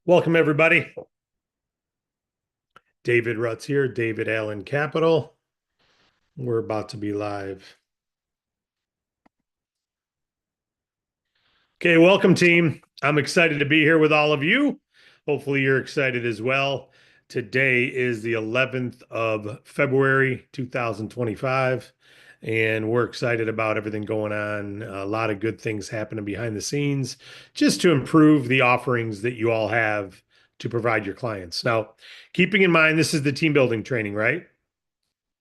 Welcome, everybody. David Rutz here, David Allen Capital. We're about to be live. Okay, welcome, team. I'm excited to be here with all of you. Hopefully, you're excited as well. Today is the 11th of February, 2025, and we're excited about everything going on. A lot of good things happening behind the scenes just to improve the offerings that you all have to provide your clients. Now, keeping in mind, this is the team building training, right?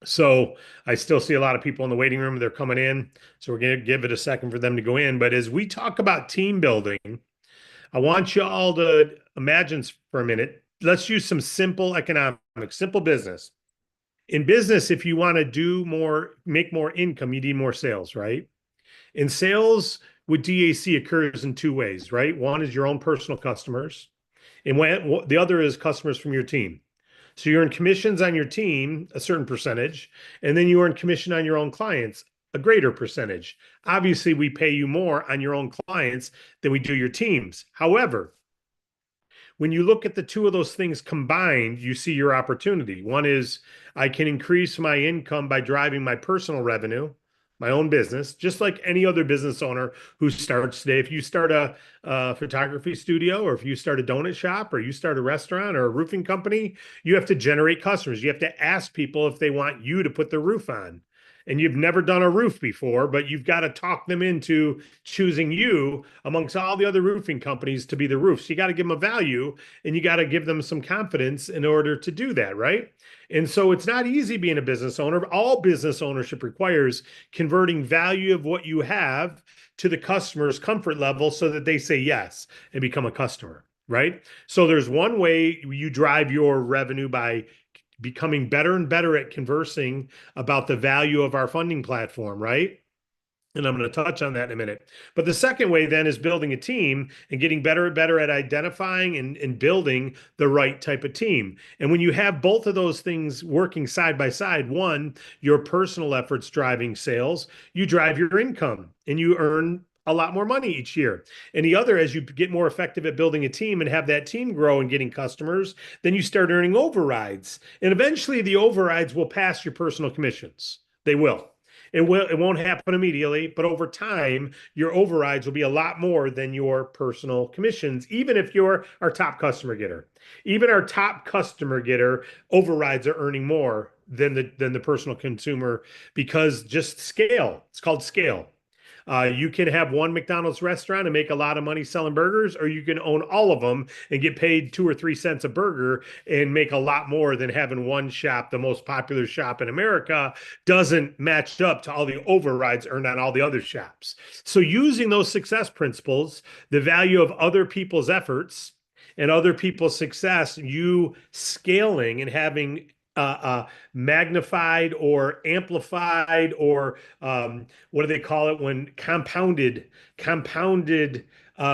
So I still see a lot of people in the waiting room. They're coming in. So we're going to give it a second for them to go in. But as we talk about team building, I want you all to imagine for a minute. Let's use some simple economics, simple business. In business, if you want to do more, make more income, you need more sales, right? In sales with DAC occurs in two ways, right? One is your own personal customers, and the other is customers from your team. So you earn commissions on your team, a certain percentage, and then you earn commission on your own clients, a greater percentage. Obviously, we pay you more on your own clients than we do your teams. However, when you look at the two of those things combined, you see your opportunity. One is I can increase my income by driving my personal revenue, my own business, just like any other business owner who starts today. If you start a photography studio, or if you start a donut shop, or you start a restaurant or a roofing company, you have to generate customers. You have to ask people if they want you to put the roof on. And you've never done a roof before, but you've got to talk them into choosing you amongst all the other roofing companies to be the roof. So you got to give them a value, and you got to give them some confidence in order to do that, right? And so it's not easy being a business owner. All business ownership requires converting value of what you have to the customer's comfort level so that they say yes and become a customer, right? So there's one way you drive your revenue by becoming better and better at conversing about the value of our funding platform, right? And I'm going to touch on that in a minute. But the second way then is building a team and getting better and better at identifying and building the right type of team. And when you have both of those things working side by side, one, your personal efforts driving sales, you drive your income and you earn a lot more money each year. And the other, as you get more effective at building a team and have that team grow and getting customers, then you start earning overrides. And eventually the overrides will pass your personal commissions. They will. It won't happen immediately, but over time, your overrides will be a lot more than your personal commissions, even if you're our top customer getter. Even our top customer getter overrides are earning more than the personal consumer because just scale. It's called scale. You can have one McDonald's restaurant and make a lot of money selling burgers, or you can own all of them and get paid 2 or 3 cents a burger and make a lot more than having one shop, the most popular shop in America, doesn't match up to all the overrides earned on all the other shops. So, using those success principles, the value of other people's efforts and other people's success, you scaling and having magnified or amplified or what do they call it when compounded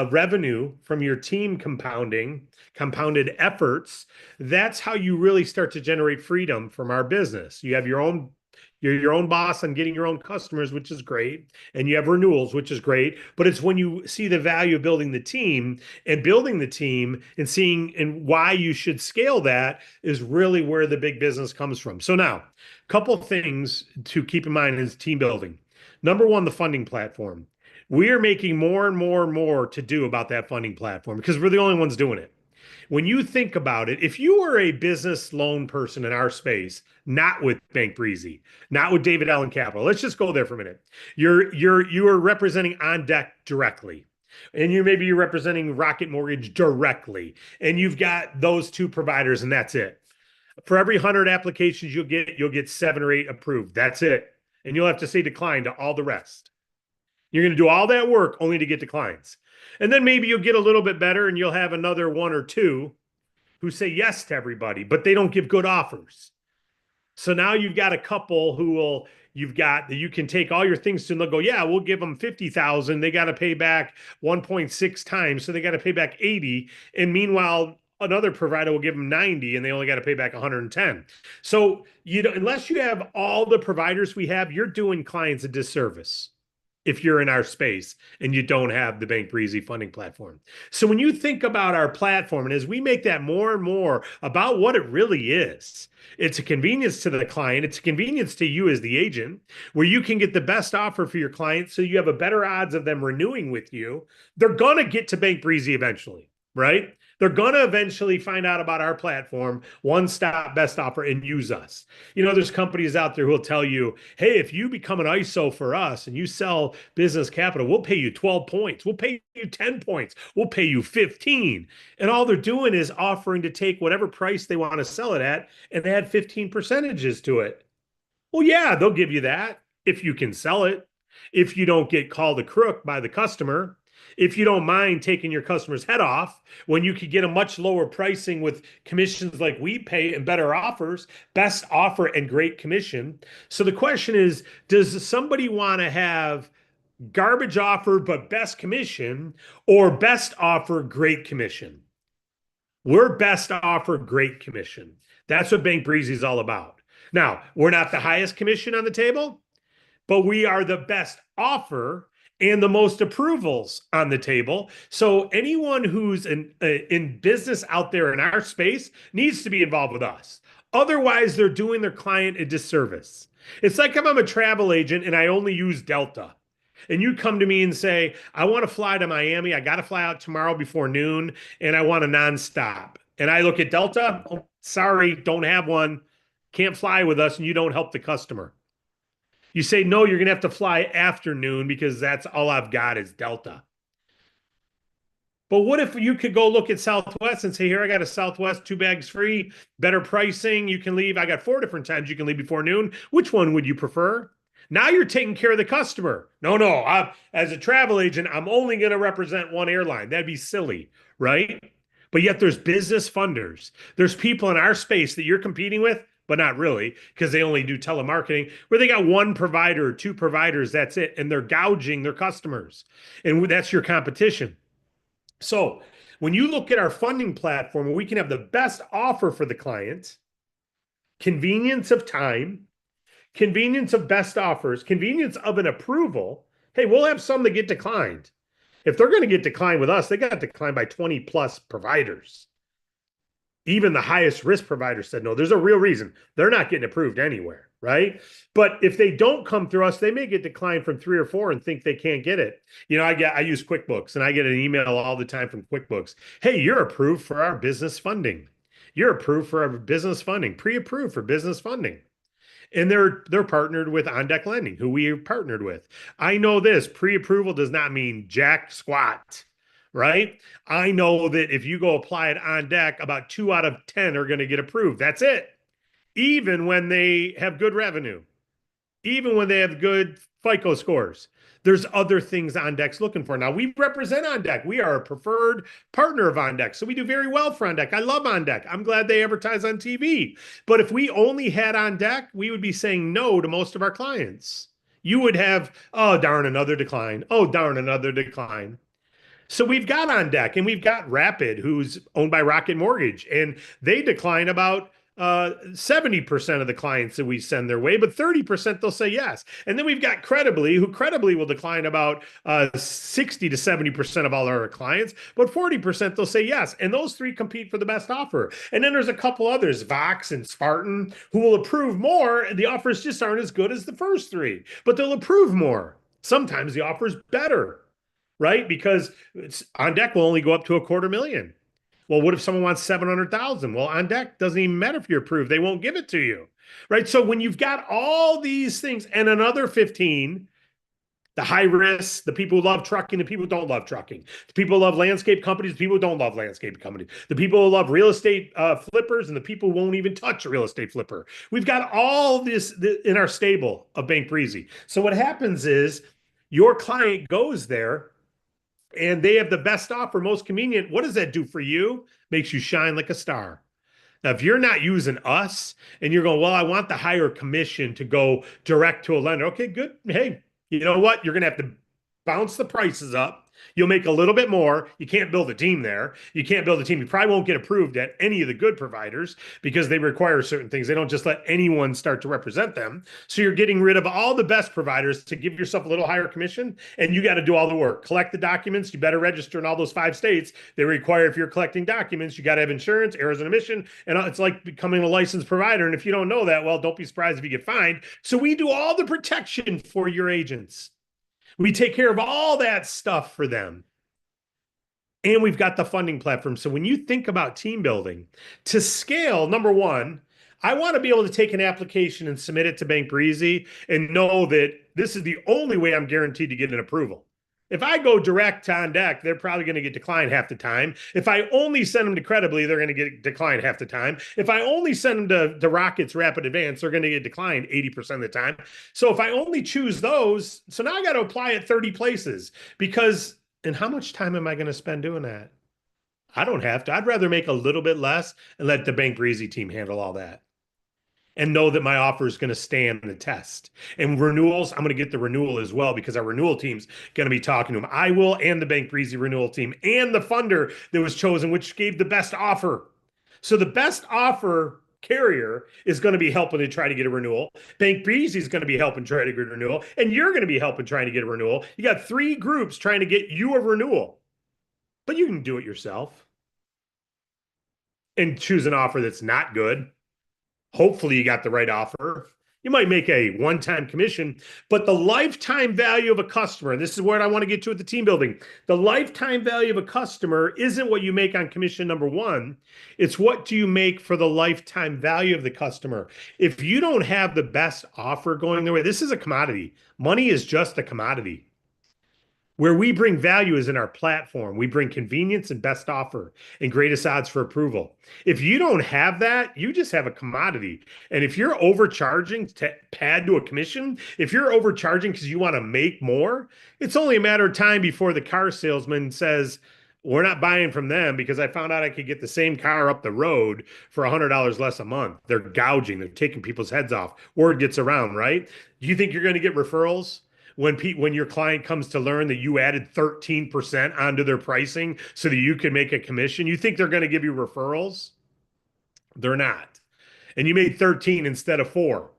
revenue from your team compounded efforts. That's how you really start to generate freedom from our business. You have you're your own boss on getting your own customers, which is great. And you have renewals, which is great. But it's when you see the value of building the team and seeing and why you should scale that is really where the big business comes from. So now, a couple things to keep in mind is team building. Number one, the funding platform. We are making more and more and more to do about that funding platform because we're the only ones doing it. When you think about it, if you were a business loan person in our space, not with Bank Breezy, not with David Allen Capital, let's just go there for a minute. You are representing On Deck directly. And you're representing Rocket Mortgage directly. And you've got those two providers, and that's it. For every 100 applications you'll get 7 or 8 approved. That's it. And you'll have to say decline to all the rest. You're going to do all that work only to get declines. And then maybe you'll get a little bit better and you'll have another one or two who say yes to everybody, but they don't give good offers. So now you've got a couple you've got that you can take all your things to and they'll go, yeah, we'll give them 50,000. They got to pay back 1.6 times. So they got to pay back 80. And meanwhile, another provider will give them 90 and they only got to pay back 110. So unless you have all the providers we have, you're doing clients a disservice. if you're in our space and you don't have the Bank Breezy funding platform. So when you think about our platform, and as we make that more and more about what it really is, it's a convenience to the client. It's a convenience to you as the agent, where you can get the best offer for your client so you have a better odds of them renewing with you. They're going to get to Bank Breezy eventually, right? They're going to eventually find out about our platform, one stop best offer, and use us. There's companies out there who will tell you, hey, if you become an ISO for us and you sell Business Capital, we'll pay you 12 points. We'll pay you 10 points. We'll pay you 15. And all they're doing is offering to take whatever price they want to sell it at and add 15 percentages to it. Well, yeah, they'll give you that if you can sell it, if you don't get called a crook by the customer, if you don't mind taking your customer's head off when you could get a much lower pricing with commissions like we pay and better offers, best offer and great commission. So the question is, does somebody want to have garbage offer but best commission, or best offer, great commission? We're best offer, great commission. That's what Bank Breezy is all about. Now, we're not the highest commission on the table, but we are the best offer and the most approvals on the table. So anyone who's in business out there in our space needs to be involved with us. Otherwise, they're doing their client a disservice. It's like if I'm a travel agent and I only use Delta. And you come to me and say, I want to fly to Miami. I got to fly out tomorrow before noon, and I want a nonstop. And I look at Delta. Oh, sorry, don't have one. Can't fly with us, and you don't help the customer. You say, no, you're going to have to fly afternoon because that's all I've got is Delta. But what if you could go look at Southwest and say, here, I got a Southwest 2 bags free, better pricing. You can leave. I got 4 different times you can leave before noon. Which one would you prefer? Now you're taking care of the customer. No, as a travel agent, I'm only going to represent one airline. That'd be silly, right? But yet there's business funders. There's people in our space that you're competing with, but not really, because they only do telemarketing, where they got 1 provider or 2 providers, that's it, and they're gouging their customers. And that's your competition. So when you look at our funding platform, where we can have the best offer for the client, convenience of time, convenience of best offers, convenience of an approval. Hey, we'll have some that get declined. If they're going to get declined with us, they got declined by 20 plus providers. Even the highest risk provider said, no, there's a real reason. They're not getting approved anywhere, right? But if they don't come through us, they may get declined from 3 or 4 and think they can't get it. I use QuickBooks, and I get an email all the time from QuickBooks. Hey, you're approved for our business funding. You're approved for our business funding, pre-approved for business funding. And they're partnered with OnDeck Lending, who we are partnered with. I know this, pre-approval does not mean jack squat, right? I know that if you go apply it on deck, about 2 out of 10 are going to get approved. That's it. Even when they have good revenue, even when they have good FICO scores. There's other things OnDeck's looking for. Now, we represent OnDeck. We are a preferred partner of OnDeck, so we do very well for OnDeck. I love OnDeck. I'm glad they advertise on TV. But if we only had OnDeck, we would be saying no to most of our clients. You would have, oh, darn, another decline. Oh, darn, another decline. So we've got OnDeck, and we've got Rapid, who's owned by Rocket Mortgage, and they decline about 70% of the clients that we send their way, but 30% they'll say yes. And then we've got Credibly, who credibly will decline about 60 to 70% of all our clients, but 40% they'll say yes. And those 3 compete for the best offer. And then there's a couple others, Vox and Spartan, who will approve more. The offers just aren't as good as the first 3, but they'll approve more. Sometimes the offer's better, right? Because OnDeck will only go up to $250,000. Well, what if someone wants 700,000? Well, OnDeck doesn't even matter if you're approved. They won't give it to you, right? So when you've got all these things and another 15, the high risk, the people who love trucking, the people who don't love trucking, the people who love landscape companies, the people who don't love landscape companies, the people who love real estate flippers, and the people who won't even touch a real estate flipper. We've got all this in our stable of Bank Breezy. So what happens is your client goes there, and they have the best offer, most convenient. What does that do for you? Makes you shine like a star. Now, if you're not using us and you're going, well, I want the higher commission to go direct to a lender. Okay, good. Hey, you know what? You're going to have to bounce the prices up You'll make a little bit more. You can't build a team there. You can't build a team. You probably won't get approved at any of the good providers because they require certain things. They don't just let anyone start to represent them. So you're getting rid of all the best providers to give yourself a little higher commission, and you got to do all the work. Collect the documents. You better register in all those 5 states. They require, if you're collecting documents, you got to have insurance, errors and omission, and it's like becoming a licensed provider. And if you don't know that, well, don't be surprised if you get fined. So we do all the protection for your agents. We take care of all that stuff for them. And we've got the funding platform. So when you think about team building, to scale, number one, I want to be able to take an application and submit it to Bank Breezy and know that this is the only way I'm guaranteed to get an approval. If I go direct on deck, they're probably going to get declined half the time. If I only send them to Credibly, they're going to get declined half the time. If I only send them to Rocket's Rapid Advance, they're going to get declined 80% of the time. So if I only choose those, so now I got to apply at 30 places because, and how much time am I going to spend doing that? I don't have to. I'd rather make a little bit less and let the Bank Breezy team handle all that and know that my offer is going to stand the test. And renewals, I'm going to get the renewal as well because our renewal team's going to be talking to them. I will, and the Bank Breezy renewal team and the funder that was chosen, which gave the best offer. So the best offer carrier is going to be helping to try to get a renewal. Bank Breezy is going to be helping try to get a renewal. And you're going to be helping trying to get a renewal. You got 3 groups trying to get you a renewal. But you can do it yourself and choose an offer that's not good. Hopefully you got the right offer. You might make a one-time commission, but the lifetime value of a customer, and this is what I want to get to at the team building, the lifetime value of a customer isn't what you make on commission number 1. It's what do you make for the lifetime value of the customer. If you don't have the best offer going their way, this is a commodity. Money is just a commodity. Where we bring value is in our platform. We bring convenience and best offer and greatest odds for approval. If you don't have that, you just have a commodity. And if you're overcharging to pad to a commission, if you're overcharging because you want to make more, it's only a matter of time before the car salesman says, we're not buying from them because I found out I could get the same car up the road for $100 less a month. They're gouging. They're taking people's heads off. Word gets around, right? Do you think you're going to get referrals? When your client comes to learn that you added 13% onto their pricing so that you can make a commission, you think they're going to give you referrals? They're not. And you made 13 instead of 4.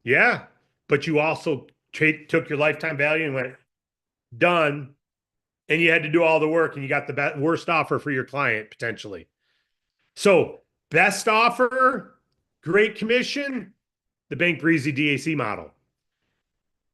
Yeah, but you also took your lifetime value and went, done. And you had to do all the work and you got the worst offer for your client potentially. So best offer, great commission, the Bank Breezy DAC model.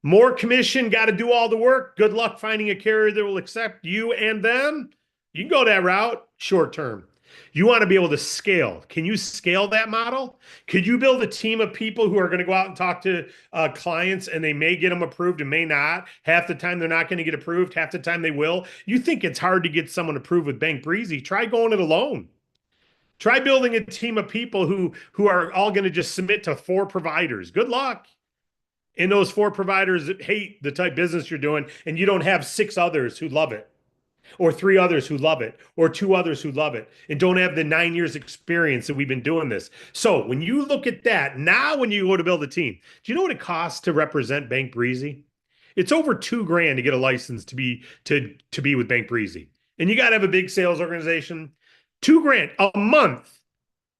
More commission, got to do all the work. Good luck finding a carrier that will accept you and them. You can go that route short term. You want to be able to scale. Can you scale that model? Could you build a team of people who are going to go out and talk to clients and they may get them approved and may not? Half the time they're not going to get approved. Half the time they will. You think it's hard to get someone approved with Bank Breezy? Try going it alone. Try building a team of people who are all going to just submit to 4 providers. Good luck. And those 4 providers that hate the type of business you're doing, and you don't have 6 others who love it, or 3 others who love it, or 2 others who love it, and don't have the 9 years experience that we've been doing this. So when you look at that, now when you go to build a team, do you know what it costs to represent Bank Breezy? It's over $2,000 to get a license to be with Bank Breezy. And you got to have a big sales organization. $2,000 a month,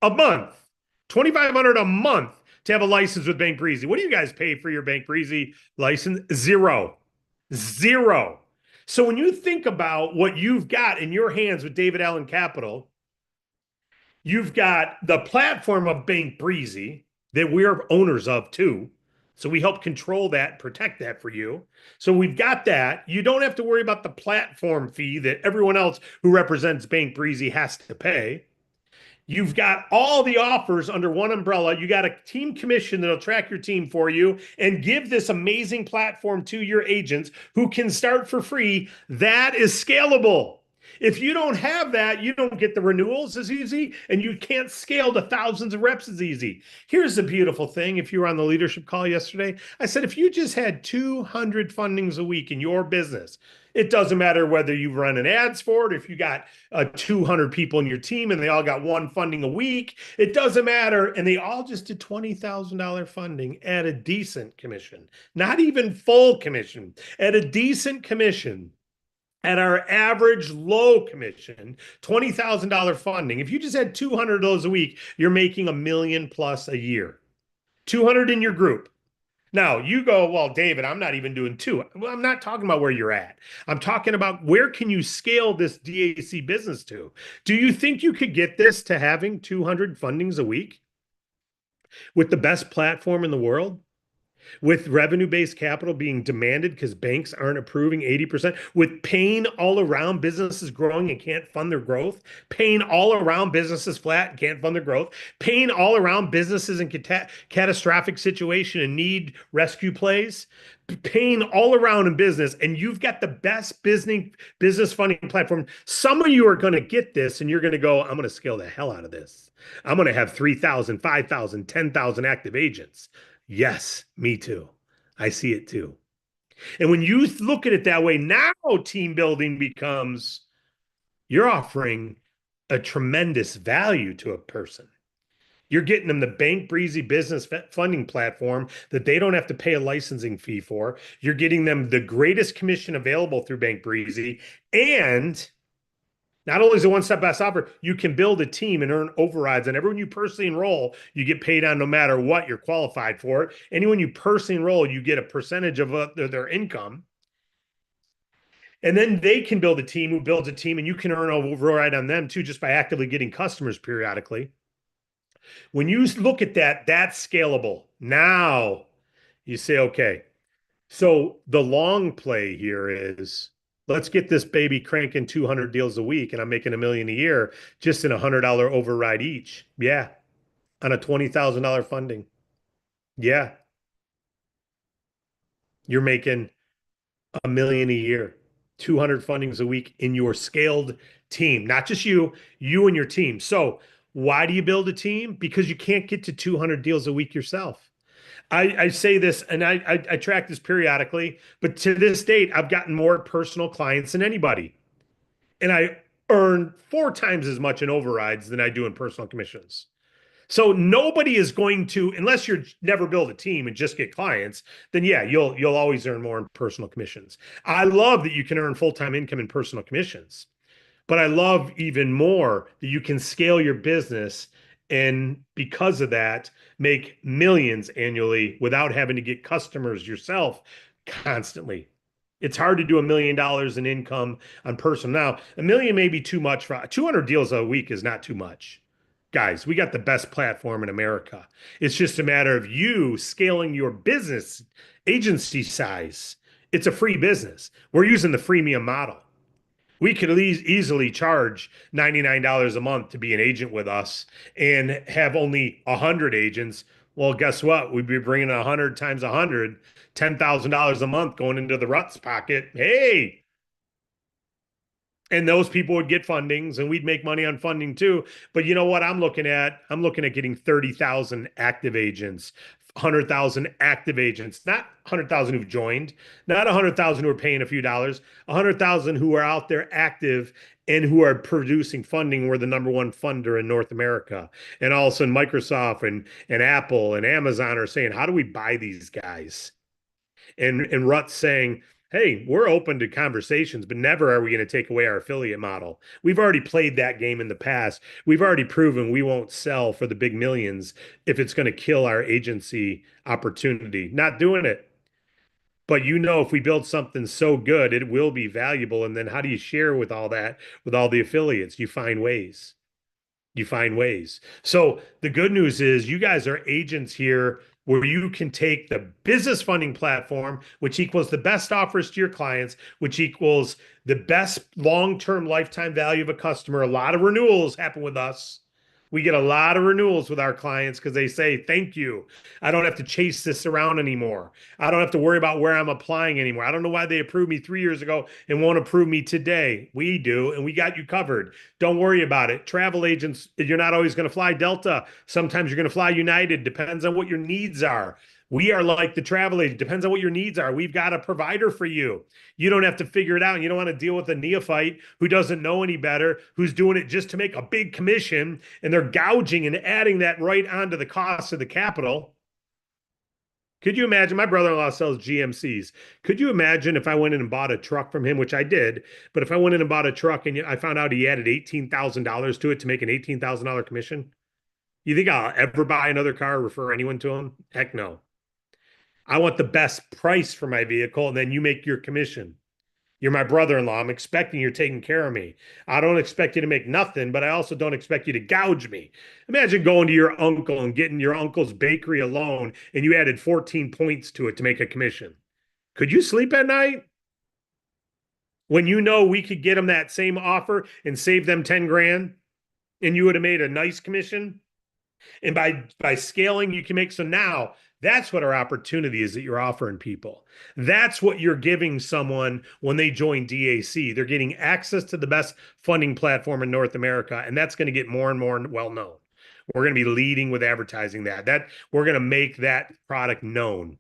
$2,500 a month to have a license with Bank Breezy. What do you guys pay for your Bank Breezy license? Zero. So when you think about what you've got in your hands with David Allen Capital, you've got the platform of Bank Breezy that we're owners of too. So we help control that, protect that for you. So we've got that. You don't have to worry about the platform fee that everyone else who represents Bank Breezy has to pay. You've got all the offers under one umbrella. You got a team commission that'll track your team for you and give this amazing platform to your agents who can start for free. That is scalable. If you don't have that, you don't get the renewals as easy, and you can't scale to thousands of reps as easy. Here's the beautiful thing. If you were on the leadership call yesterday, I said, if you just had 200 fundings a week in your business, it doesn't matter whether you run an ads for it, if you got 200 people in your team and they all got 1 funding a week, it doesn't matter. And they all just did $20,000 funding at a decent commission, not even full commission, at a decent commission. At our average low commission, $20,000 funding, if you just had 200 of those a week, you're making $1 million plus a year. 200 in your group. Now you go, well, David, I'm not even doing two. Well, I'm not talking about where you're at. I'm talking about where can you scale this DAC business to? Do you think you could get this to having 200 fundings a week with the best platform in the world? With revenue-based capital being demanded because banks aren't approving 80%, with pain all around businesses growing and can't fund their growth, pain all around businesses flat and can't fund their growth, pain all around businesses in catastrophic situation and need rescue plays, pain all around in business, and you've got the best business funding platform. Some of you are going to get this and you're going to go, I'm going to scale the hell out of this. I'm going to have 3,000, 5,000, 10,000 active agents. Yes, me too. I see it too. And when you look at it that way, now team building becomes you're offering a tremendous value to a person. You're getting them the Bank Breezy business funding platform that they don't have to pay a licensing fee for. You're getting them the greatest commission available through Bank Breezy. And not only is it one-step best offer, you can build a team and earn overrides. And everyone you personally enroll, you get paid on no matter what you're qualified for. Anyone you personally enroll, you get a percentage of their income. And then they can build a team who builds a team, and you can earn an override on them too, just by actively getting customers periodically. When you look at that, that's scalable. Now you say, okay, so the long play here is let's get this baby cranking 200 deals a week and I'm making $1 million a year just in $100 override each. Yeah. On a $20,000 funding. Yeah. You're making $1 million a year, 200 fundings a week in your scaled team, not just you and your team. So why do you build a team? Because you can't get to 200 deals a week yourself. I say this and I track this periodically, but to this date, I've gotten more personal clients than anybody. And I earn 4 times as much in overrides than I do in personal commissions. So nobody is going to, unless you're never build a team and just get clients, then yeah, you'll always earn more in personal commissions. I love that you can earn full-time income in personal commissions. But I love even more that you can scale your business and because of that, make millions annually without having to get customers yourself constantly. It's hard to do $1 million in income on personal. Now, $1 million may be too much for 200 deals a week is not too much. Guys, we got the best platform in America. It's just a matter of you scaling your business agency size. It's a free business. We're using the freemium model. We could easily charge $99 a month to be an agent with us and have only 100 agents. Well, guess what? We'd be bringing 100 times 100, $10,000 a month going into the Ruts pocket. Hey, and those people would get fundings and we'd make money on funding too. But you know what I'm looking at? I'm looking at getting 30,000 active agents, 100,000 active agents, not 100,000 who've joined, not 100,000 who are paying a few dollars, 100,000 who are out there active and who are producing funding. We're the #1 funder in North America. And all of a sudden Microsoft and Apple and Amazon are saying, how do we buy these guys? And Rut's saying, hey, we're open to conversations, but never are we going to take away our affiliate model. We've already played that game in the past. We've already proven we won't sell for the big millions if it's going to kill our agency opportunity. Not doing it. But you know, if we build something so good, it will be valuable. And then how do you share with all that, with all the affiliates? You find ways. You find ways. So the good news is you guys are agents here where you can take the business funding platform, which equals the best offers to your clients, which equals the best long-term lifetime value of a customer. A lot of renewals happen with us. We get a lot of renewals with our clients because they say, thank you. I don't have to chase this around anymore. I don't have to worry about where I'm applying anymore. I don't know why they approved me 3 years ago and won't approve me today. We do, and we got you covered. Don't worry about it. Travel agents, you're not always going to fly Delta. Sometimes you're going to fly United. Depends on what your needs are. We are like the travel agent. Depends on what your needs are. We've got a provider for you. You don't have to figure it out. You don't want to deal with a neophyte who doesn't know any better, who's doing it just to make a big commission, and they're gouging and adding that right onto the cost of the capital. Could you imagine? My brother-in-law sells GMCs. Could you imagine if I went in and bought a truck from him, which I did, but if I went in and bought a truck and I found out he added $18,000 to it to make an $18,000 commission? You think I'll ever buy another car or refer anyone to him? Heck no. I want the best price for my vehicle, and then you make your commission. You're my brother-in-law. I'm expecting you're taking care of me. I don't expect you to make nothing, but I also don't expect you to gouge me. Imagine going to your uncle and getting your uncle's bakery alone, and you added 14 points to it to make a commission. Could you sleep at night? When you know we could get them that same offer and save them 10 grand, and you would have made a nice commission? And by scaling, you can make. So now that's what our opportunity is that you're offering people. That's what you're giving someone when they join DAC. They're getting access to the best funding platform in North America, and that's going to get more and more well known. We're going to be leading with advertising that we're going to make that product known.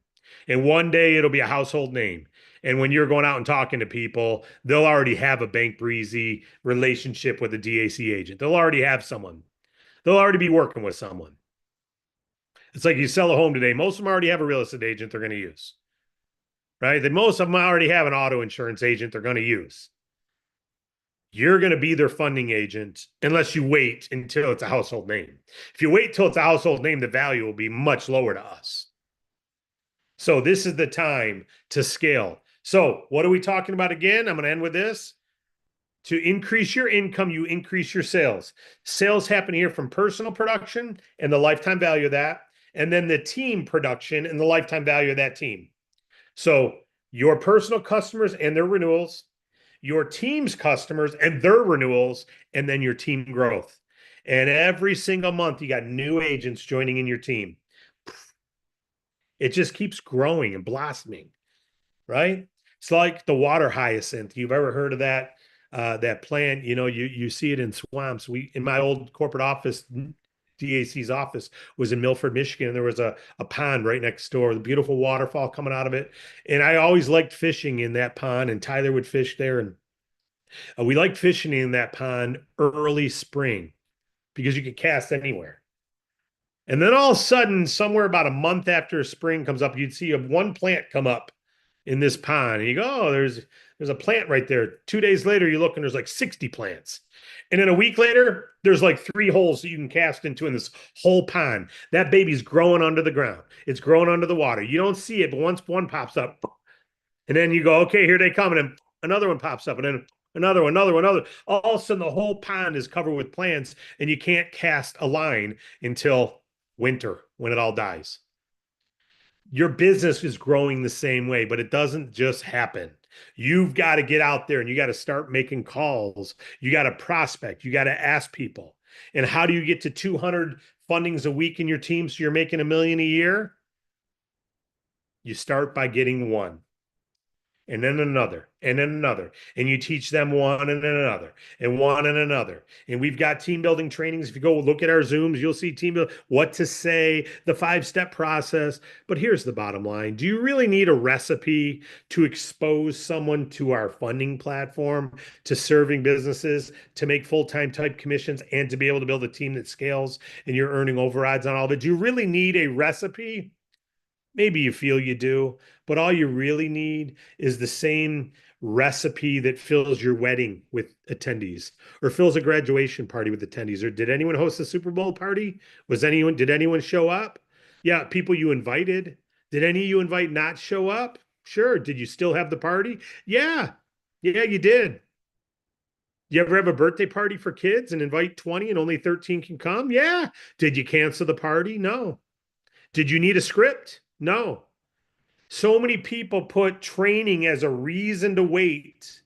And one day it'll be a household name. And when you're going out and talking to people, they'll already have a Bank Breezy relationship with a DAC agent. They'll already have someone. They'll already be working with someone. It's like you sell a home today. Most of them already have a real estate agent they're going to use, right? That most of them already have an auto insurance agent they're going to use. You're going to be their funding agent unless you wait until it's a household name. If you wait till it's a household name, the value will be much lower to us. So this is the time to scale. So what are we talking about again? I'm going to end with this. To increase your income, you increase your sales. Sales happen here from personal production and the lifetime value of that, and then the team production and the lifetime value of that team. So your personal customers and their renewals, your team's customers and their renewals, and then your team growth. And every single month, you got new agents joining in your team. It just keeps growing and blossoming, right? It's like the water hyacinth. You've ever heard of that? That plant, you see it in swamps. In my old corporate office, DAC's office was in Milford, Michigan, and there was a pond right next door, the beautiful waterfall coming out of it. And I always liked fishing in that pond, and Tyler would fish there. And we liked fishing in that pond early spring because you could cast anywhere. And then all of a sudden, somewhere about a month after spring comes up, you'd see one plant come up in this pond. And you go, oh, there's a plant right there. 2 days later, you look and there's like 60 plants. And then a week later, there's like 3 holes that you can cast into in this whole pond. That baby's growing under the ground. It's growing under the water. You don't see it, but once one pops up, and then you go, okay, here they come. And then another one pops up, and then another one. All of a sudden, the whole pond is covered with plants, and you can't cast a line until winter when it all dies. Your business is growing the same way, but it doesn't just happen. You've got to get out there and you got to start making calls. You got to prospect. You got to ask people. And how do you get to 200 fundings a week in your team so you're making $1 million a year? You start by getting one, and then another, and then another. And you teach them one and then another, and one and another. And we've got team building trainings. If you go look at our Zooms, you'll see team building, what to say, the 5-step process. But here's the bottom line. Do you really need a recipe to expose someone to our funding platform, to serving businesses, to make full-time type commissions, and to be able to build a team that scales and you're earning overrides on all of it? Do you really need a recipe? Maybe you feel you do, but all you really need is the same recipe that fills your wedding with attendees or fills a graduation party with attendees. Or did anyone host a Super Bowl party? Did anyone show up? Yeah, people you invited. Did any of you invite not show up? Sure. Did you still have the party? Yeah. Yeah, you did. You ever have a birthday party for kids and invite 20 and only 13 can come? Yeah. Did you cancel the party? No. Did you need a script? No. So many people put training as a reason to wait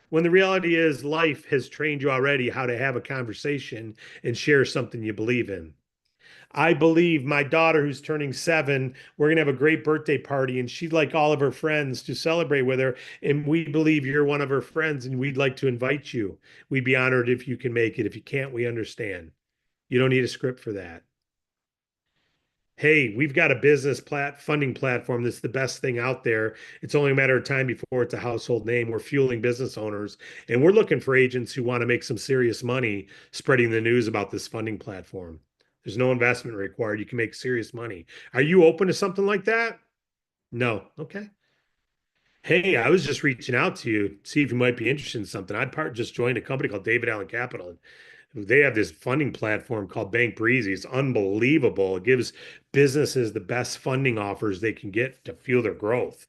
when the reality is life has trained you already how to have a conversation and share something you believe in. I believe my daughter, who's turning 7, we're going to have a great birthday party, and she'd like all of her friends to celebrate with her. And we believe you're one of her friends, and we'd like to invite you. We'd be honored if you can make it. If you can't, we understand. You don't need a script for that. Hey, we've got a business funding platform that's the best thing out there. It's only a matter of time before it's a household name. We're fueling business owners, and we're looking for agents who want to make some serious money spreading the news about this funding platform. There's no investment required. You can make serious money. Are you open to something like that? No. Okay. Hey, I was just reaching out to you, see if you might be interested in something. Just joined a company called David Allen Capital. And they have this funding platform called Bank Breezy. It's unbelievable. It gives businesses the best funding offers they can get to fuel their growth.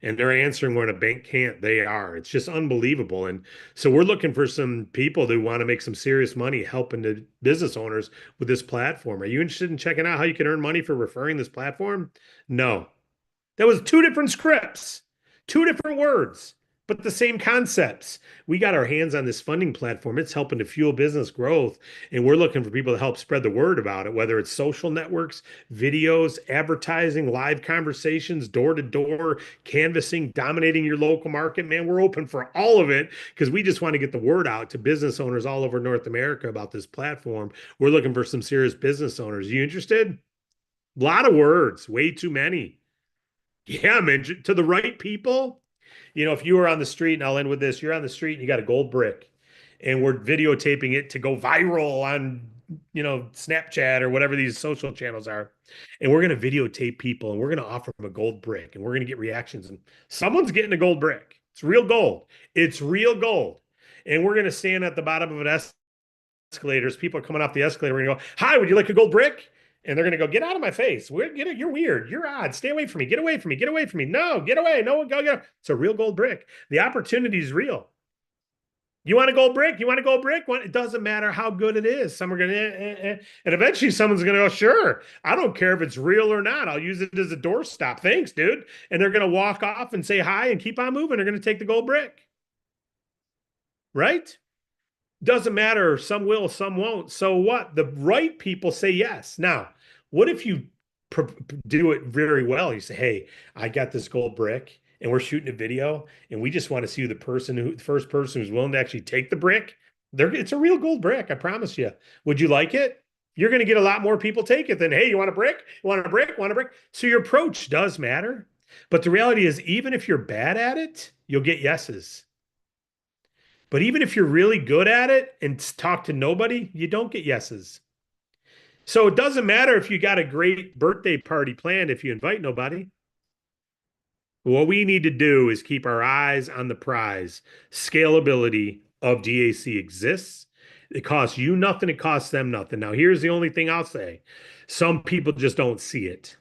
And they're answering when a bank can't. They are. It's just unbelievable. And so we're looking for some people that want to make some serious money helping the business owners with this platform. Are you interested in checking out how you can earn money for referring this platform? No. That was two different scripts, two different words, but the same concepts. We got our hands on this funding platform. It's helping to fuel business growth. And we're looking for people to help spread the word about it, whether it's social networks, videos, advertising, live conversations, door to door, canvassing, dominating your local market. Man, we're open for all of it because we just want to get the word out to business owners all over North America about this platform. We're looking for some serious business owners. You interested? A lot of words, way too many. Yeah, man, to the right people. If you were on the street, and I'll end with this, you're on the street and you got a gold brick, and we're videotaping it to go viral on, Snapchat or whatever these social channels are. And we're going to videotape people and we're going to offer them a gold brick and we're going to get reactions. And someone's getting a gold brick. It's real gold. It's real gold. And we're going to stand at the bottom of an escalators. People are coming off the escalator. We're going to go, "Hi, would you like a gold brick?" And they're going to go, "Get out of my face. You're weird. You're odd. Stay away from me. Get away from me. Get away from me. No, get away. No, go. It's a real gold brick. The opportunity is real. You want a gold brick? You want a gold brick? It doesn't matter how good it is. Some are going to, and eventually someone's going to go, "Sure. I don't care if it's real or not. I'll use it as a doorstop. Thanks, dude." And they're going to walk off and say hi and keep on moving. They're going to take the gold brick. Right? Doesn't matter. Some will, some won't. So what? The right people say yes. Now, what if you do it very well? You say, "Hey, I got this gold brick and we're shooting a video and we just want to see the first person who's willing to actually take the brick. It's a real gold brick. I promise you. Would you like it?" You're going to get a lot more people take it than, "Hey, you want a brick? You want a brick? Want a brick?" So your approach does matter. But the reality is, even if you're bad at it, you'll get yeses. But even if you're really good at it and talk to nobody, you don't get yeses. So it doesn't matter if you got a great birthday party planned if you invite nobody. What we need to do is keep our eyes on the prize. Scalability of DAC exists. It costs you nothing, it costs them nothing. Now, here's the only thing I'll say. Some people just don't see it.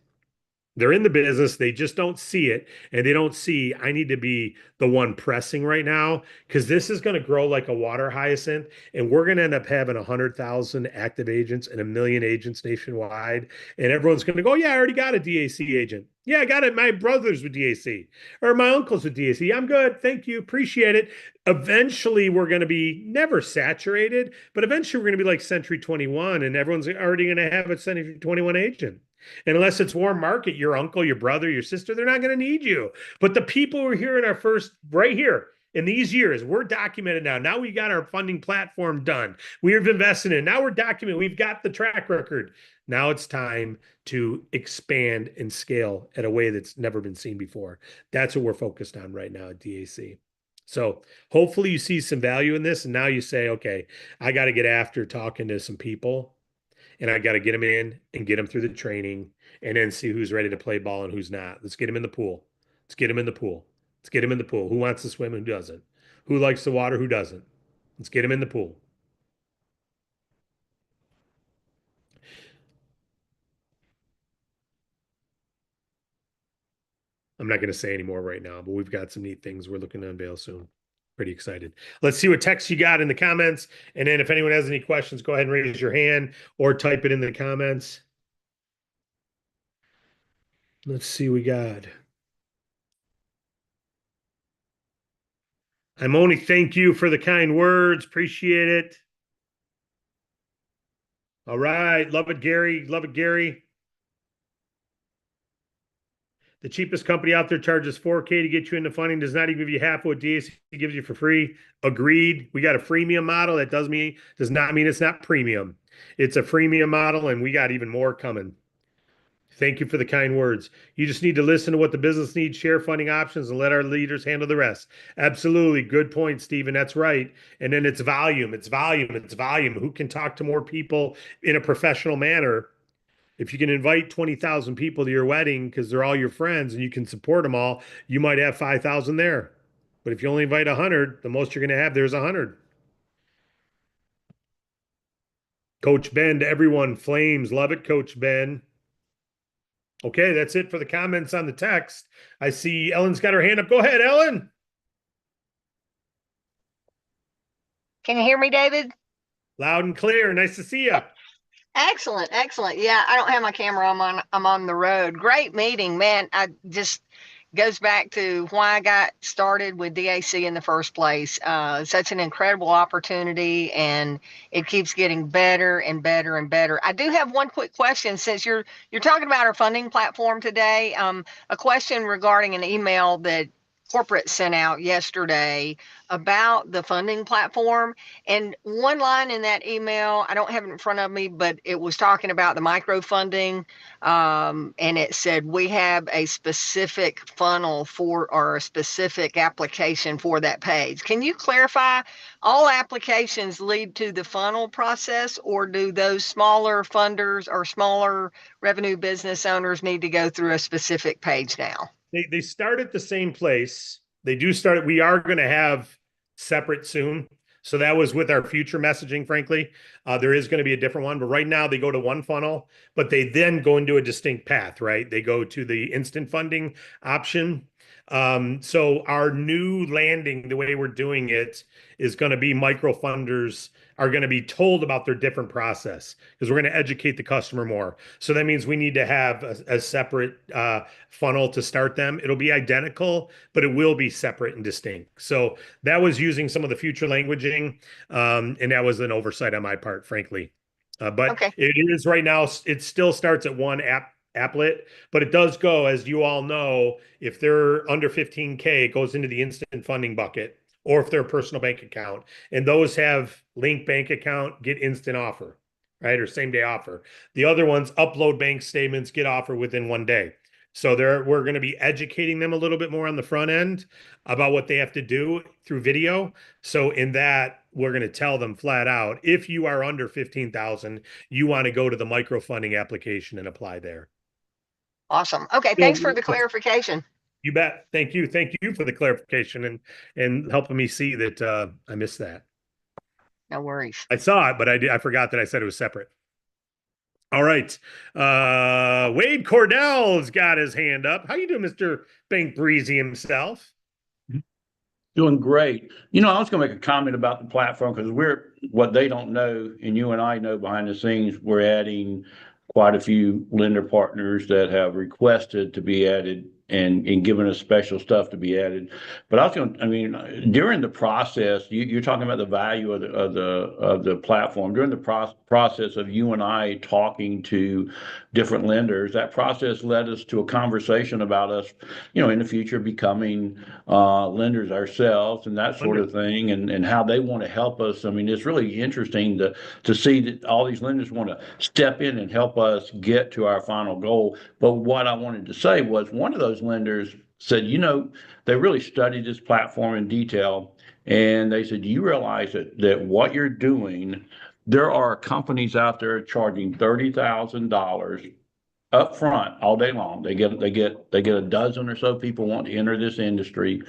They're in the business, they just don't see it, and they don't see I need to be the one pressing right now because this is going to grow like a water hyacinth, and we're going to end up having 100,000 active agents and 1 million agents nationwide, and everyone's going to go, "Yeah, I already got a DAC agent. Yeah, I got it. My brother's with DAC or my uncle's with DAC. I'm good. Thank you. Appreciate it." Eventually, we're going to be never saturated, but eventually we're going to be like Century 21, and everyone's already going to have a Century 21 agent. And unless it's warm market, your uncle, your brother, your sister, they're not going to need you. But the people who are here in our first, right here, in these years, we're documented now. Now we got our funding platform done. We have invested in. Now we're documented. We've got the track record. Now it's time to expand and scale at a way that's never been seen before. That's what we're focused on right now at DAC. So hopefully you see some value in this. And now you say, "Okay, I got to get after talking to some people and I got to get them in and get them through the training and then see who's ready to play ball and who's not. Let's get them in the pool. Let's get them in the pool. Let's get them in the pool. Who wants to swim? Who doesn't? Who likes the water? Who doesn't? Let's get them in the pool." I'm not going to say any more right now, but we've got some neat things we're looking to unveil soon. Pretty excited. Let's see what text you got in the comments. And then if anyone has any questions, go ahead and raise your hand or type it in the comments. Let's see what we got. I'm only thank you for the kind words. Appreciate it. All right. Love it, Gary. Love it, Gary. The cheapest company out there charges $4K to get you into funding, does not even give you half what DAC gives you for free. Agreed. We got a freemium model. That does not mean it's not premium. It's a freemium model, and we got even more coming. Thank you for the kind words. You just need to listen to what the business needs, share funding options, and let our leaders handle the rest. Absolutely. Good point, Stephen. That's right. And then it's volume. It's volume. It's volume. Who can talk to more people in a professional manner? If you can invite 20,000 people to your wedding because they're all your friends and you can support them all, you might have 5,000 there. But if you only invite 100, the most you're going to have there's 100. Coach Ben to everyone, Flames, love it, Coach Ben. Okay, that's it for the comments on the text. I see Ellen's got her hand up. Go ahead, Ellen. Can you hear me, David? Loud and clear. Nice to see you. Excellent, excellent. Yeah, I don't have my camera. I'm on the road. Great meeting, man. I just goes back to why I got started with DAC in the first place. Such an incredible opportunity, and it keeps getting better and better and better. I do have one quick question since you're talking about our funding platform today. A question regarding an email that corporate sent out yesterday about the funding platform. And one line in that email, I don't have it in front of me, but it was talking about the micro funding. And it said, we have a specific funnel for, or a specific application for that page. Can you clarify, all applications lead to the funnel process, or do those smaller funders or smaller revenue business owners need to go through a specific page now? They start at the same place. They do start. We are going to have separate soon. So that was with our future messaging, frankly. There is going to be a different one, but right now they go to one funnel, but they then go into a distinct path, right? They go to the instant funding option. So our new landing, the way we're doing it, is going to be micro funders are going to be told about their different process because we're going to educate the customer more. So that means we need to have a separate funnel to start them. It'll be identical, but it will be separate and distinct. So that was using some of the future languaging, and that was an oversight on my part, frankly. But Okay. it is right now, it still starts at one applet, but it does go, as you all know, if they're under 15K, it goes into the instant funding bucket, or if they're a personal bank account. And those have link bank account, get instant offer, right? Or same day offer. The other ones upload bank statements, get offer within 1 day. So we're going to be educating them a little bit more on the front end about what they have to do through video. So in that, we're going to tell them flat out, if you are under 15,000, you want to go to the micro funding application and apply there. Awesome. Okay. Thanks for the clarification. You bet. Thank you. Thank you for the clarification and helping me see that I missed that. No worries. I saw it, but I forgot that I said it was separate. All right. Wade Cordell's got his hand up. How you doing, Mr. Bank Breezy himself? Doing great. I was going to make a comment about the platform because what they don't know, and you and I know behind the scenes, we're adding quite a few lender partners that have requested to be added and given us special stuff to be added. But during the process, you're talking about the value of the platform. During the process of you and I talking to different lenders, that process led us to a conversation about us, in the future becoming lenders ourselves and that sort of thing, and how they want to help us. It's really interesting to see that all these lenders want to step in and help us get to our final goal. But what I wanted to say was, one of those lenders said, they really studied this platform in detail, and they said, do you realize that what you're doing, there are companies out there charging $30,000 up front all day long. They get a dozen or so people want to enter this industry,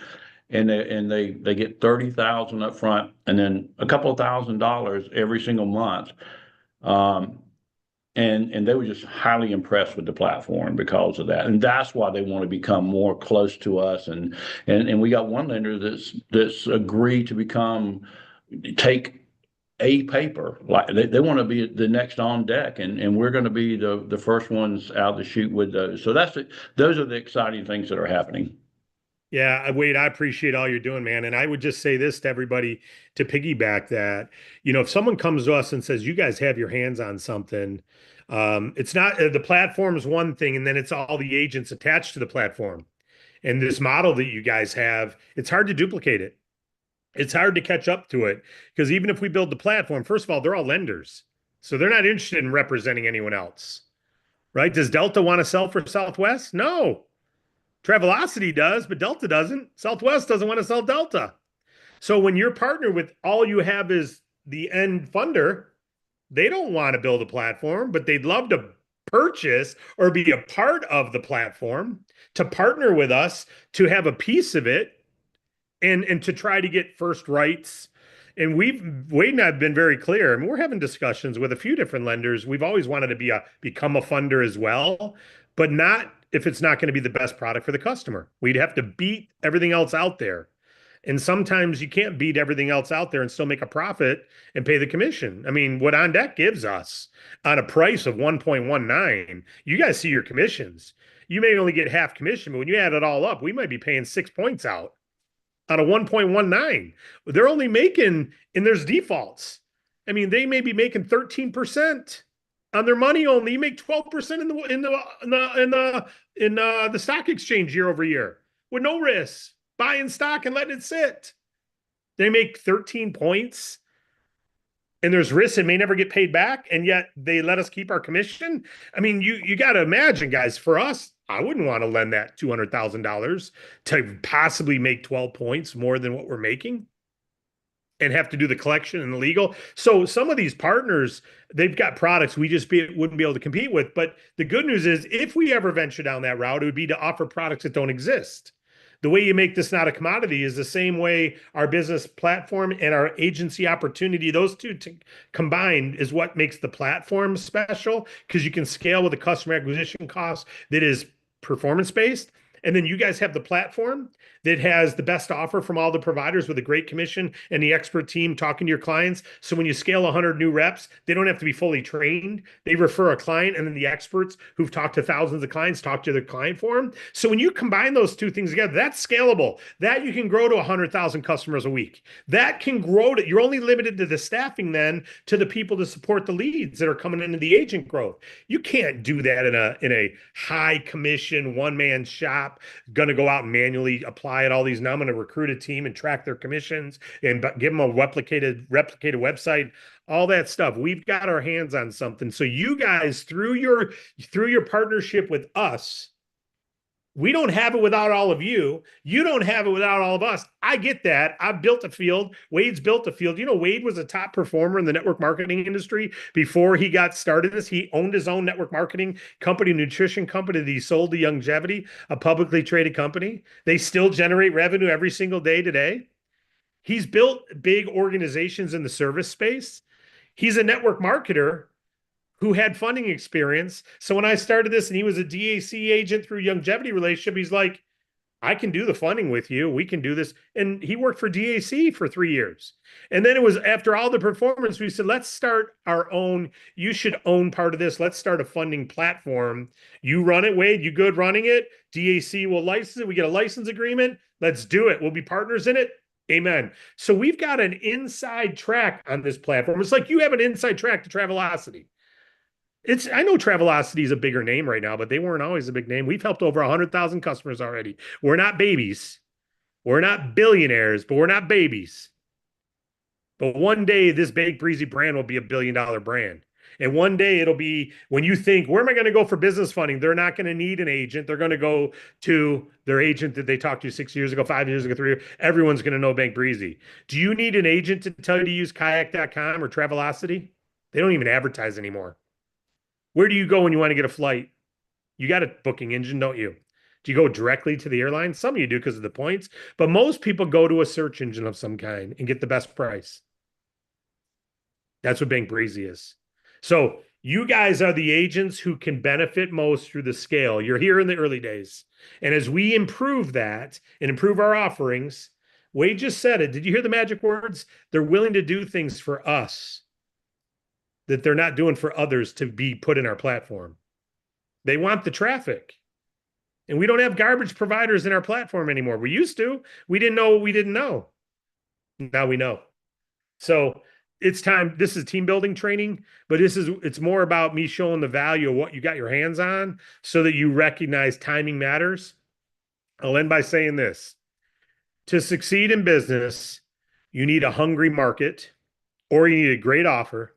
and they get 30,000 up front, and then a couple of $1,000 every single month. And they were just highly impressed with the platform because of that, and that's why they want to become more close to us. And we got one lender that's agreed to take a paper, like they want to be the next on deck, and we're going to be the first ones out the chute with those. So those are the exciting things that are happening. Yeah, Wade, I appreciate all you're doing, man. And I would just say this to everybody to piggyback that, if someone comes to us and says, you guys have your hands on something, it's not the platform is one thing, and then it's all the agents attached to the platform. And this model that you guys have, it's hard to duplicate it. It's hard to catch up to it because even if we build the platform, first of all, they're all lenders. So they're not interested in representing anyone else, right? Does Delta want to sell for Southwest? No. Travelocity does, but Delta doesn't. Southwest doesn't want to sell Delta. So when you're partnered with all you have is the end funder, they don't want to build a platform, but they'd love to purchase or be a part of the platform, to partner with us, to have a piece of it, and to try to get first rights. And Wade and I have been very clear. I mean, we're having discussions with a few different lenders. We've always wanted to become a funder as well, but not if it's not going to be the best product for the customer. We'd have to beat everything else out there. And sometimes you can't beat everything else out there and still make a profit and pay the commission. I mean, what OnDeck gives us on a price of 1.19, you guys see your commissions. You may only get half commission, but when you add it all up, we might be paying 6 points out on a 1.19. They're only making, and there's defaults. I mean, they may be making 13% on their money only. You make 12% in the stock exchange year over year with no risk, buying stock and letting it sit. They make 13 points, and there's risk and may never get paid back, and yet they let us keep our commission. I mean, you got to imagine, guys, for us, I wouldn't want to lend that $200,000 to possibly make 12 points more than what we're making and have to do the collection and the legal. So some of these partners, they've got products we just wouldn't be able to compete with. But the good news is, if we ever venture down that route, it would be to offer products that don't exist. The way you make this not a commodity is the same way our business platform and our agency opportunity, those two combined is what makes the platform special, because you can scale with a customer acquisition cost that is performance-based. And then you guys have the platform that has the best offer from all the providers with a great commission and the expert team talking to your clients. So when you scale 100 new reps, they don't have to be fully trained. They refer a client, and then the experts who've talked to thousands of clients talk to their client for them. So when you combine those two things together, that's scalable. That you can grow to 100,000 customers a week. That can grow to, you're only limited to the staffing then to the people to support the leads that are coming into the agent growth. You can't do that in a high commission, one-man shop, going to go out and manually apply it all these. Now I'm going to recruit a team and track their commissions and give them a replicated website, all that stuff. We've got our hands on something. So you guys, through your partnership with us, we don't have it without all of you. You don't have it without all of us. I get that. I've built a field. Wade's built a field. You know, Wade was a top performer in the network marketing industry before he got started this. He owned his own network marketing company, nutrition company that he sold to Youngevity, a publicly traded company. They still generate revenue every single day today. He's built big organizations in the service space. He's a network marketer who had funding experience. So when I started this and he was a DAC agent through Youngevity relationship, he's like, I can do the funding with you. We can do this. And he worked for DAC for 3 years. And then it was after all the performance, we said, let's start our own. You should own part of this. Let's start a funding platform. You run it, Wade. You good running it. DAC will license it. We get a license agreement. Let's do it. We'll be partners in it. Amen. So we've got an inside track on this platform. It's like you have an inside track to Travelocity. I know Travelocity is a bigger name right now, but they weren't always a big name. We've helped over 100,000 customers already. We're not babies. We're not billionaires, but we're not babies. But one day this Bank Breezy brand will be a $1 billion brand. And one day it'll be, when you think, where am I going to go for business funding? They're not going to need an agent. They're going to go to their agent that they talked to 6 years ago, 5 years ago, 3 years. Everyone's going to know Bank Breezy. Do you need an agent to tell you to use kayak.com or Travelocity? They don't even advertise anymore. Where do you go when you want to get a flight? You got a booking engine, don't you? Do you go directly to the airline? Some of you do because of the points, but most people go to a search engine of some kind and get the best price. That's what Bank Breezy is. So you guys are the agents who can benefit most through the scale. You're here in the early days. And as we improve that and improve our offerings, Wade just said it. Did you hear the magic words? They're willing to do things for us that they're not doing for others to be put in our platform. They want the traffic. And we don't have garbage providers in our platform anymore. We used to. We didn't know what we didn't know. Now we know. So it's time. This is team building training, but it's more about me showing the value of what you got your hands on so that you recognize timing matters. I'll end by saying this. To succeed in business, you need a hungry market, or you need a great offer,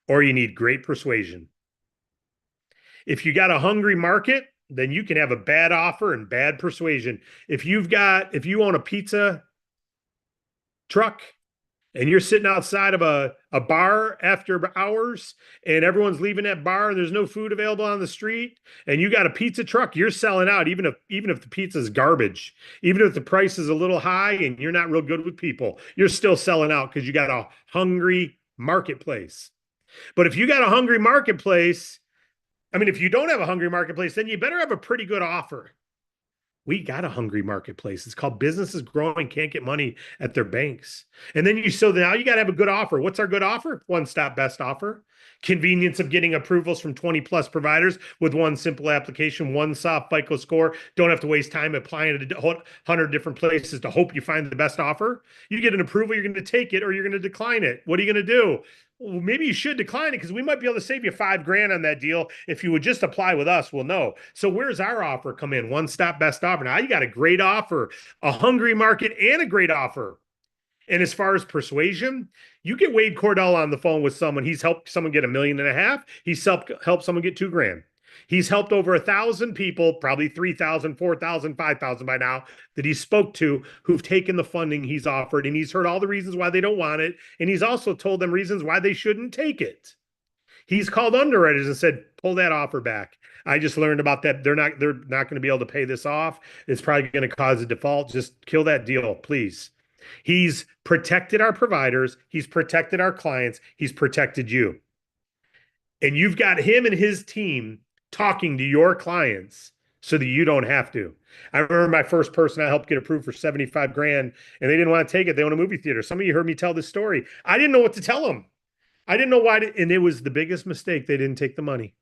or you need great persuasion. If you got a hungry market, then you can have a bad offer and bad persuasion. If you own a pizza truck and you're sitting outside of a bar after hours and everyone's leaving that bar and there's no food available on the street and you got a pizza truck, you're selling out even if the pizza's garbage, even if the price is a little high and you're not real good with people, you're still selling out because you got a hungry marketplace. But if you got a hungry marketplace, I mean, if you don't have a hungry marketplace, then you better have a pretty good offer. We got a hungry marketplace. It's called businesses growing, can't get money at their banks. And then so now you got to have a good offer. What's our good offer? One-stop best offer. Convenience of getting approvals from 20 plus providers with one simple application, one soft FICO score. Don't have to waste time applying to 100 different places to hope you find the best offer. You get an approval, you're going to take it or you're going to decline it. What are you going to do? Well, maybe you should decline it because we might be able to save you $5,000 on that deal. If you would just apply with us, we'll know. So where's our offer come in? One-stop best offer. Now you got a great offer, a hungry market and a great offer. And as far as persuasion, you get Wade Cordell on the phone with someone. He's helped someone get $1.5 million. He's helped someone get $2,000. He's helped over 1,000 people, probably 3,000, 4,000, 5,000 by now, that he spoke to who've taken the funding he's offered. And he's heard all the reasons why they don't want it. And he's also told them reasons why they shouldn't take it. He's called underwriters and said, pull that offer back. I just learned about that. They're not going to be able to pay this off. It's probably going to cause a default. Just kill that deal, please. He's protected our providers. He's protected our clients. He's protected you. And you've got him and his team talking to your clients so that you don't have to. I remember my first person I helped get approved for $75,000 and they didn't want to take it. They own a movie theater. Some of you heard me tell this story. I didn't know what to tell them. I didn't know why. And it was the biggest mistake. They didn't take the money.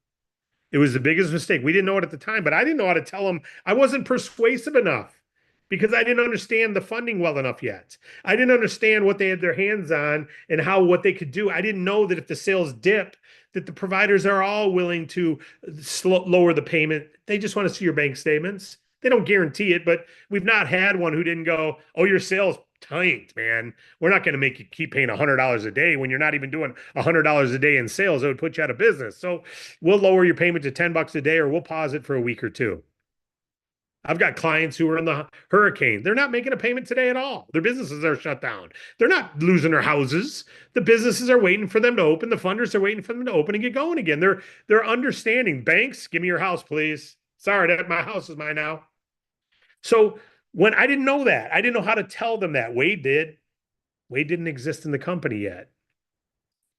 It was the biggest mistake. We didn't know it at the time, but I didn't know how to tell them. I wasn't persuasive enough because I didn't understand the funding well enough yet. I didn't understand what they had their hands on and what they could do. I didn't know that if the sales dip, that the providers are all willing to lower the payment. They just want to see your bank statements. They don't guarantee it, but we've not had one who didn't go, oh, your sales tanked, man. We're not going to make you keep paying $100 a day when you're not even doing $100 a day in sales. It would put you out of business. So we'll lower your payment to $10 a day or we'll pause it for a week or two. I've got clients who are in the hurricane. They're not making a payment today at all. Their businesses are shut down. They're not losing their houses. The businesses are waiting for them to open. The funders are waiting for them to open and get going again. They're understanding. Banks, give me your house, please. Sorry, my house is mine now. So when I didn't know that, I didn't know how to tell them that. Wade did. Wade didn't exist in the company yet.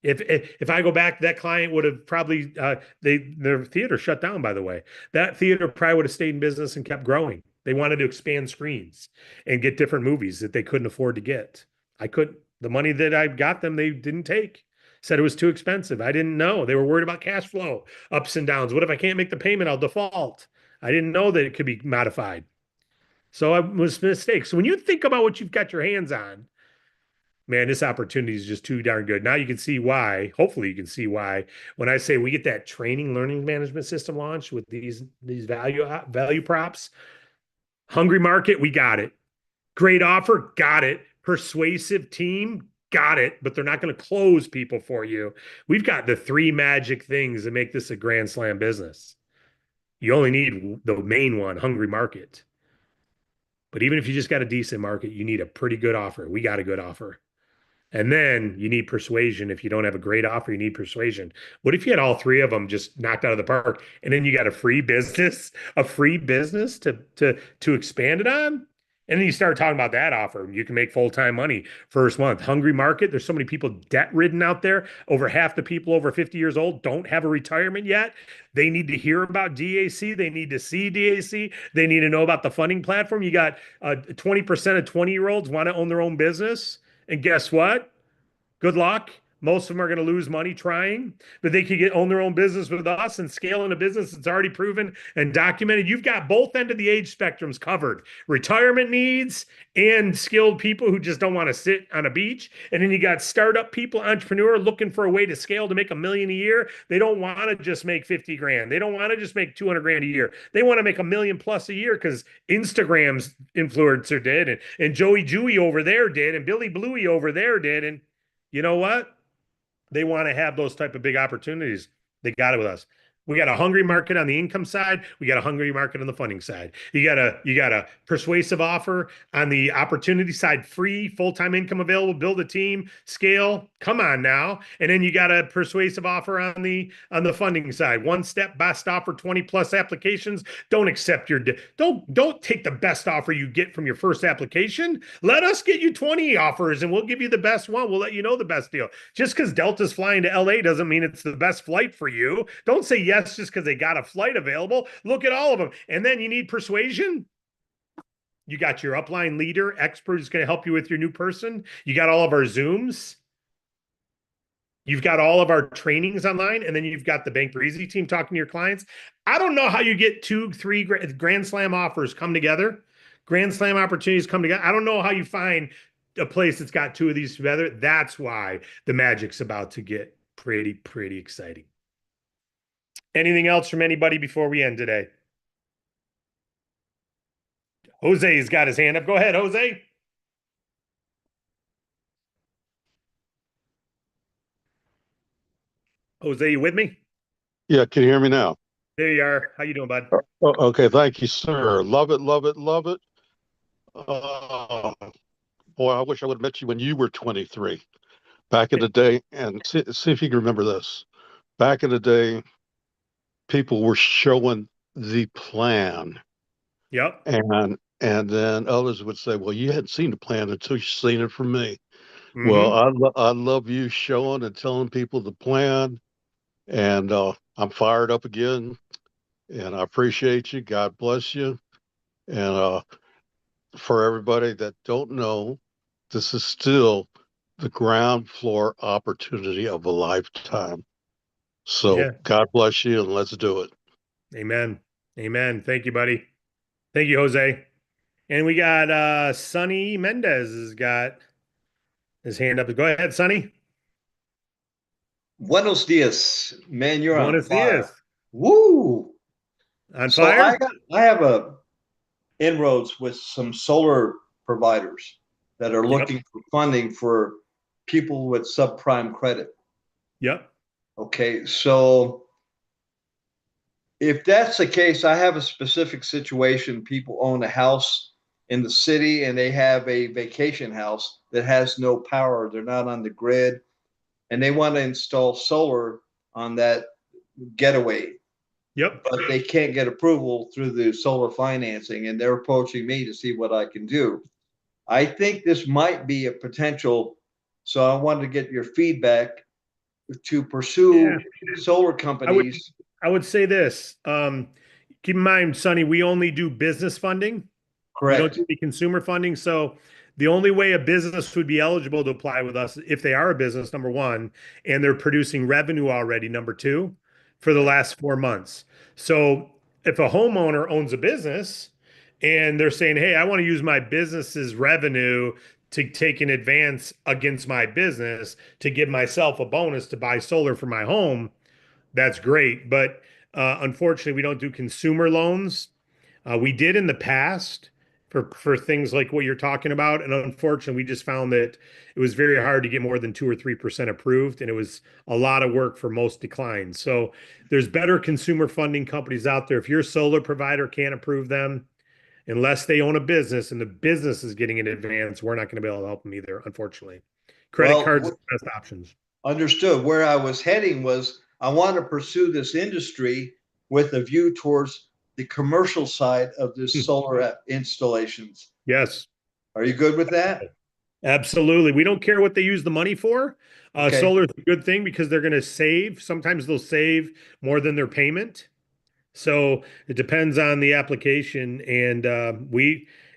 If I go back, that client would have probably their theater shut down, by the way. That theater probably would have stayed in business and kept growing. They wanted to expand screens and get different movies that they couldn't afford to get. I couldn't. The money that I got them, they didn't take. Said it was too expensive. I didn't know. They were worried about cash flow, ups and downs. What if I can't make the payment? I'll default. I didn't know that it could be modified. So it was a mistake. So when you think about what you've got your hands on, man, this opportunity is just too darn good. Now you can see why. Hopefully you can see why when I say we get that training learning management system launched with these value props. Hungry market, we got it. Great offer, got it. Persuasive team, got it. But they're not going to close people for you. We've got the 3 magic things that make this a grand slam business. You only need the main one, hungry market. But even if you just got a decent market, you need a pretty good offer. We got a good offer. And then you need persuasion. If you don't have a great offer, you need persuasion. What if you had all 3 of them just knocked out of the park and then you got a free business to expand it on? And then you start talking about that offer. You can make full-time money first month. Hungry market. There's so many people debt-ridden out there. Over half the people over 50 years old don't have a retirement yet. They need to hear about DAC. They need to see DAC. They need to know about the funding platform. You got 20% of 20-year-olds want to own their own business. And guess what? Good luck. Most of them are going to lose money trying, but they could own their own business with us and scale in a business that's already proven and documented. You've got both end of the age spectrums covered. Retirement needs and skilled people who just don't want to sit on a beach. And then you got startup people, entrepreneur looking for a way to scale to make $1 million a year. They don't want to just make 50 grand. They don't want to just make 200 grand a year. They want to make $1 million plus a year because Instagram's influencer did and Joey Jewy over there did and Billy Bluey over there did. And you know what? They want to have those type of big opportunities. They got it with us. We got a hungry market on the income side. We got a hungry market on the funding side. You got a persuasive offer on the opportunity side, free, full-time income available, build a team, scale. Come on now. And then you got a persuasive offer on the funding side. One step best offer, 20 plus applications. Don't accept don't take the best offer you get from your first application. Let us get you 20 offers and we'll give you the best one. We'll let you know the best deal. Just because Delta's flying to LA doesn't mean it's the best flight for you. Don't say yes just because they got a flight available. Look at all of them. And then you need persuasion. You got your upline leader, expert who's going to help you with your new person. You got all of our Zooms. You've got all of our trainings online, and then you've got the Bank Breezy team talking to your clients. I don't know how you get 2, 3 Grand Slam offers come together, Grand Slam opportunities come together. I don't know how you find a place that's got 2 of these together. That's why the magic's about to get pretty exciting. Anything else from anybody before we end today? Jose's got his hand up. Go ahead, Jose. Jose, you with me? Yeah, can you hear me now? There you are. How you doing, bud? Okay, thank you, sir. Love it, love it, love it. Uh, Boy, I wish I would have met you when you were 23 back in the day. And see if you can remember this. Back in the day, people were showing the plan, Yep. and then others would say, "Well, you hadn't seen the plan until you seen it from me." Well, Mm-hmm. I love you showing and telling people the plan, and I'm fired up again, and I appreciate you. God bless you, and for everybody that don't know, this is still the ground floor opportunity of a lifetime. So Yeah. God bless you, and let's do it. Amen. Amen. Thank you, buddy. Thank you, Jose. And we got Sonny Mendez has got his hand up. Go ahead, Sonny. Buenos dias, man. You're on Buenos fire. dias. Woo! On So I fire? got I have a inroads with some solar providers that are Yep. looking for funding for people with subprime credit. Yep. Okay, so if that's the case, I have a specific situation. People own a house in the city and they have a vacation house that has no power. They're not on the grid and they want to install solar on that getaway, Yep. but they can't get approval through the solar financing, and they're approaching me to see what I can do. I think this might be a potential, so I wanted to get your feedback to pursue Yeah. solar I would companies. I would say this. Keep in mind, Sonny, we only do business funding. We don't Correct. do any consumer funding. So the only way a business would be eligible to apply with us if they are a business, number one, and they're producing revenue already, number two, for the last 4 months. So if a homeowner owns a business and they're saying, hey, I want to use my business's revenue to take an advance against my business to give myself a bonus to buy solar for my home, that's great. But unfortunately, we don't do consumer loans. We did in the past for things like what you're talking about, and unfortunately, we just found that it was very hard to get more than 2 or 3% approved, and it was a lot of work for most declines. So there's better consumer funding companies out there. If your solar provider can't approve them, unless they own a business and the business is getting an advance, we're not going to be able to help them either, unfortunately. Credit cards are Well, the best options. understood. Where I was heading was I want to pursue this industry with a view towards the commercial side of this solar installations. Yes. Are you good with that? Absolutely. We don't care what they use the money for. Okay. Solar is a good thing because they're going to save. Sometimes they'll save more than their payment. So it depends on the application. And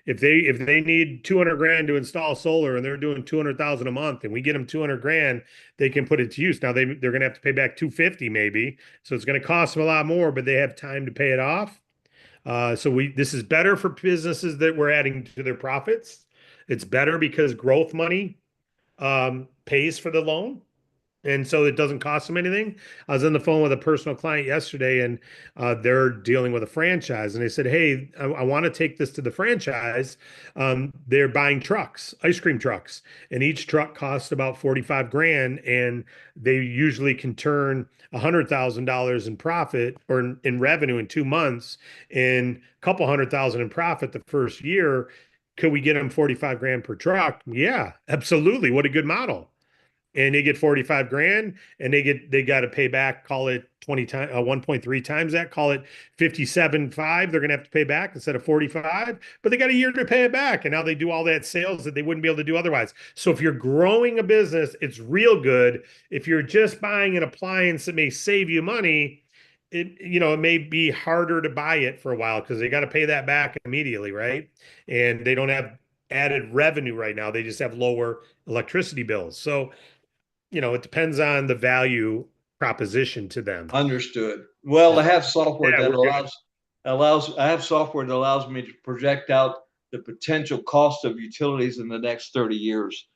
if they need 200 grand to install solar and they're doing 200,000 a month and we get them 200 grand, they can put it to use. Now they're going to have to pay back 250 maybe. So it's going to cost them a lot more, but they have time to pay it off. This is better for businesses that we're adding to their profits. It's better because growth money pays for the loan. And so it doesn't cost them anything. I was on the phone with a personal client yesterday, and they're dealing with a franchise. And they said, "Hey, I want to take this to the franchise. They're buying trucks, ice cream trucks, and each truck costs about 45 grand. And they usually can turn $100,000 in profit or in revenue in 2 months, and a couple hundred thousand in profit the first year. Could we get them 45 grand per truck? Yeah, absolutely. What a good model." And they get 45 grand, and they got to pay back, call it 20 times, 1.3 times that, call it 57.5. They're going to have to pay back instead of 45, but they got a year to pay it back. And now they do all that sales that they wouldn't be able to do otherwise. So if you're growing a business, it's real good. If you're just buying an appliance that may save you money, it may be harder to buy it for a while because they got to pay that back immediately, right? And they don't have added revenue right now. They just have lower electricity bills. So it depends on the value proposition to them. Understood. Well, Yeah. I have software Yeah, that we're good. I have software that allows me to project out the potential cost of utilities in the next 30 years.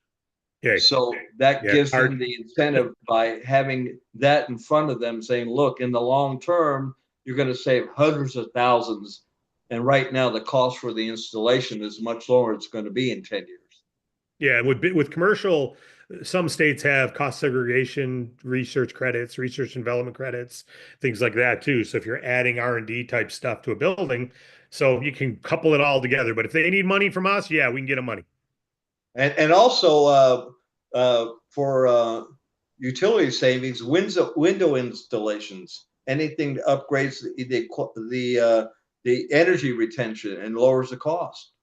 Okay. So that Yeah, gives hard. them the incentive by having that in front of them, saying, look, in the long term, you're going to save hundreds of thousands. And right now, the cost for the installation is much lower. It's going to be in 10 years. Yeah, with commercial, some states have cost segregation research credits, research and development credits, things like that too. So if you're adding R&D type stuff to a building, so you can couple it all together. But if they need money from us, yeah, we can get them money. And also for utility savings, window installations, anything that upgrades the energy retention and lowers the cost.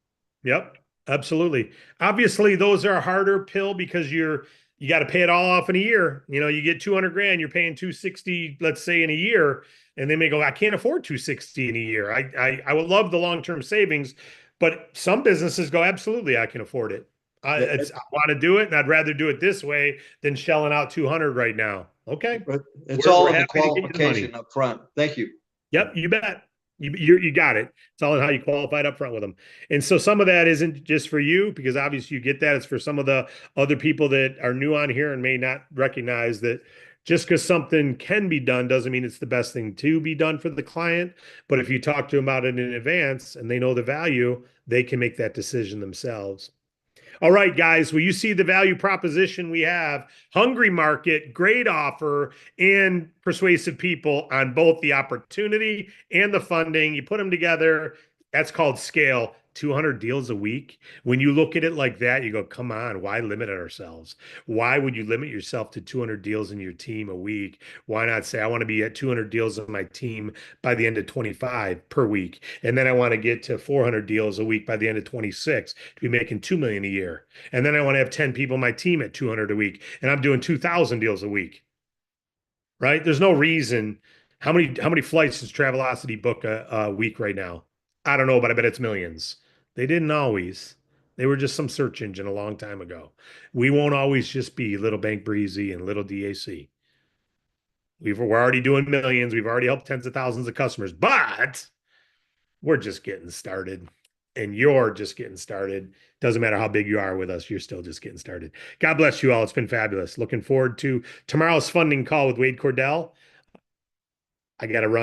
Yep, absolutely. Obviously, those are a harder pill because you got to pay it all off in a year. You get 200 grand, you're paying 260, let's say, in a year, and they may go, I can't afford 260 in a year. I would love the long-term savings, but some businesses go, absolutely, I can afford it. I want to do it, and I'd rather do it this way than shelling out 200 right now. Okay, It's we're all in the happy to get you the money. qualification up front. Thank you. Yep, you bet. You got it. It's all in how you qualified up front with them. And so some of that isn't just for you, because obviously you get that. It's for some of the other people that are new on here and may not recognize that just because something can be done doesn't mean it's the best thing to be done for the client. But if you talk to them about it in advance and they know the value, they can make that decision themselves. All right, guys, well, you see the value proposition we have. Hungry market, great offer, and persuasive people on both the opportunity and the funding. You put them together, that's called scale. 200 deals a week. When you look at it like that, you go, come on, why limit ourselves? Why would you limit yourself to 200 deals in your team a week? Why not say, I want to be at 200 deals in my team by the end of 25 per week. And then I want to get to 400 deals a week by the end of 26 to be making 2 million a year. And then I want to have 10 people on my team at 200 a week. And I'm doing 2,000 deals a week. Right? There's no reason. How many flights does Travelocity book a week right now? I don't know, but I bet it's millions. They didn't always. They were just some search engine a long time ago. We won't always just be Little Bank Breezy and Little DAC. We're already doing millions. We've already helped tens of thousands of customers, but we're just getting started. And you're just getting started. Doesn't matter how big you are with us, you're still just getting started. God bless you all. It's been fabulous. Looking forward to tomorrow's funding call with Wade Cordell. I got to run.